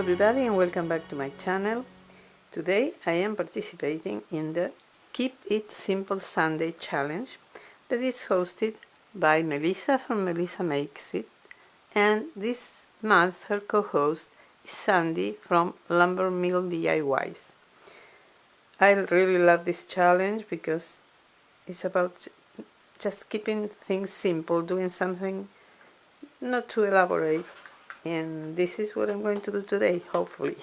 everybody and welcome back to my channel. Today I am participating in the Keep It Simple Sunday challenge that is hosted by Melissa from Melissa Makes It, and this month her co-host is Sandy from Lumbermill DIYs. I really love this challenge because it's about just keeping things simple, doing something not too elaborate. And this is what I'm going to do today, hopefully.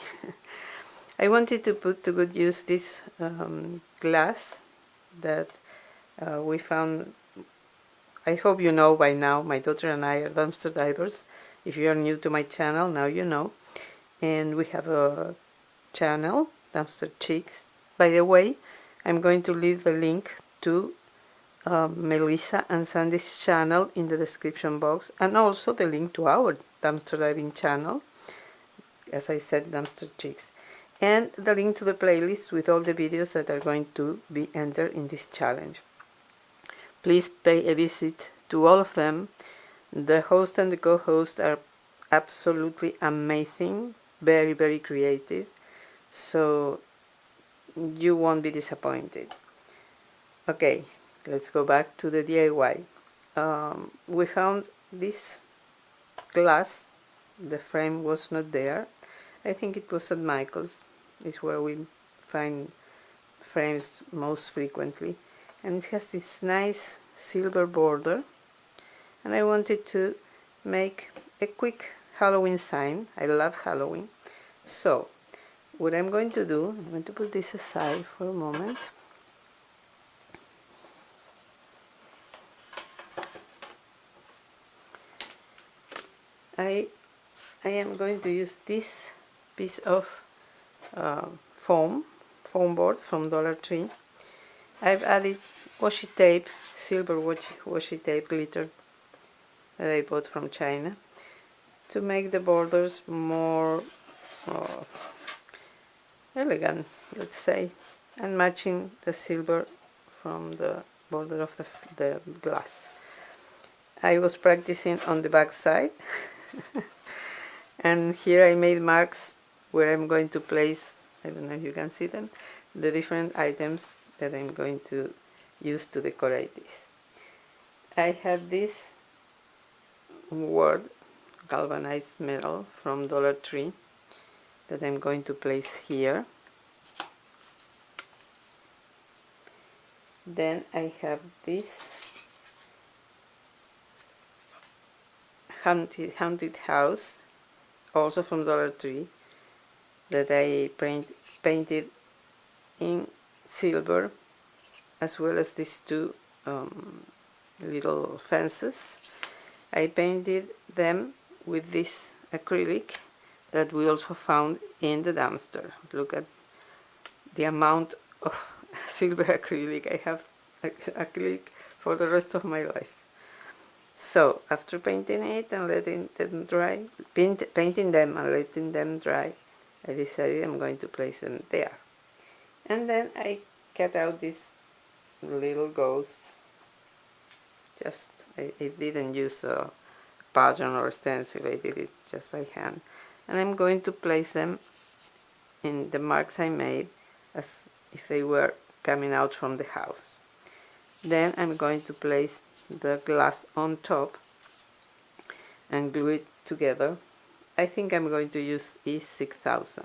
I wanted to put to good use this glass that we found. I hope you know by now, my daughter and I are dumpster divers. If you are new to my channel, now you know. And we have a channel, Dumpster Chicks. By the way, I'm going to leave the link to Melissa and Sandy's channel in the description box, and also the link to our dumpster diving channel, as I said, Dumpster Chicks, and the link to the playlist with all the videos that are going to be entered in this challenge. Please pay a visit to all of them. The host and the co-host are absolutely amazing, very, very creative, so you won't be disappointed. Okay, let's go back to the DIY. We found this glass. The frame was not there. I think it was at Michael's. It's where we find frames most frequently. And it has this nice silver border. And I wanted to make a quick Halloween sign. I love Halloween. So, what I'm going to do, I'm going to put this aside for a moment. I am going to use this piece of foam board from Dollar Tree. I've added washi tape, silver washi tape glitter that I bought from China to make the borders more elegant, let's say, and matching the silver from the border of the glass. I was practicing on the back side. And here I made marks where I'm going to place, I don't know if you can see them, the different items that I'm going to use to decorate this. I have this word, galvanized metal from Dollar Tree, that I'm going to place here. Then I have this haunted house, also from Dollar Tree, that I painted in silver, as well as these two little fences. I painted them with this acrylic that we also found in the dumpster. Look at the amount of silver acrylic. I have acrylic for the rest of my life. So, after painting it and letting them dry, painting them and letting them dry, I decided I'm going to place them there. And then I cut out these little ghosts. I didn't use a pattern or a stencil, I did it just by hand. And I'm going to place them in the marks I made as if they were coming out from the house. Then I'm going to place the glass on top and glue it together. I think I'm going to use E6000.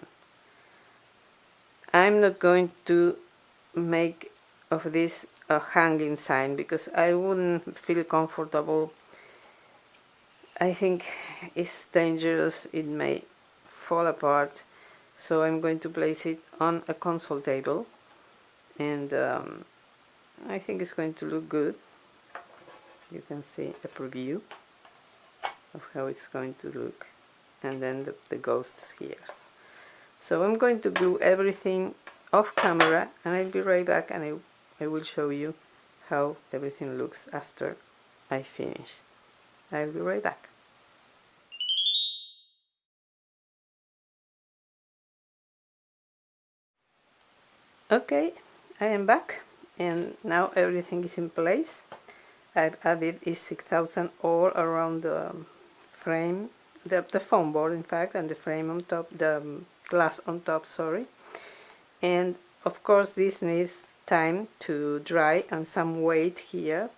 I'm not going to make of this a hanging sign because I wouldn't feel comfortable. I think it's dangerous, it may fall apart, so I'm going to place it on a console table, and I think it's going to look good. You can see a preview of how it's going to look, and then the ghosts here. So I'm going to glue everything off camera, and I'll be right back, and I will show you how everything looks after I finish. I'll be right back. Okay, I am back, and now everything is in place. I've added E6000 all around the frame the foam board, in fact, and the frame on top, the glass on top, sorry. And of course this needs time to dry and some weight here,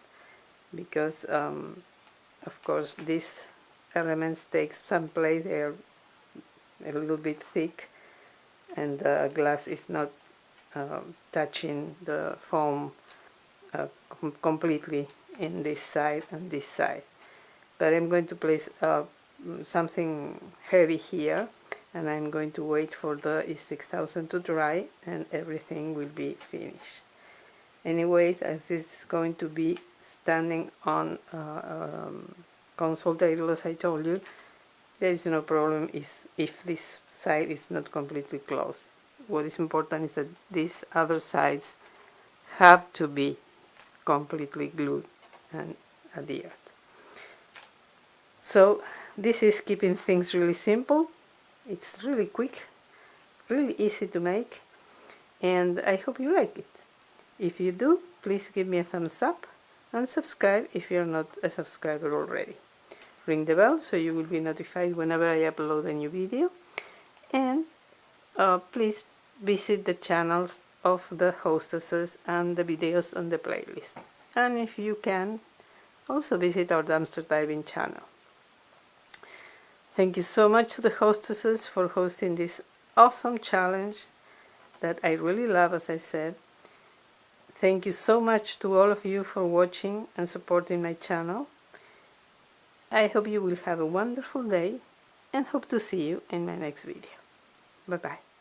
because of course these elements take some place. They are a little bit thick, and the glass is not touching the foam completely in this side and this side. But I'm going to place something heavy here, and I'm going to wait for the E6000 to dry and everything will be finished. Anyways, as this is going to be standing on console table, as I told you, there is no problem if this side is not completely closed. What is important is that these other sides have to be completely glued and adhered. So this is keeping things really simple. It's really quick, really easy to make, and I hope you like it. If you do, please give me a thumbs up and subscribe if you're not a subscriber already. Ring the bell so you will be notified whenever I upload a new video, and please visit the channels of the hostesses and the videos on the playlist. And if you can, also visit our dumpster diving channel. Thank you so much to the hostesses for hosting this awesome challenge that I really love, as I said. Thank you so much to all of you for watching and supporting my channel. I hope you will have a wonderful day and hope to see you in my next video. Bye bye.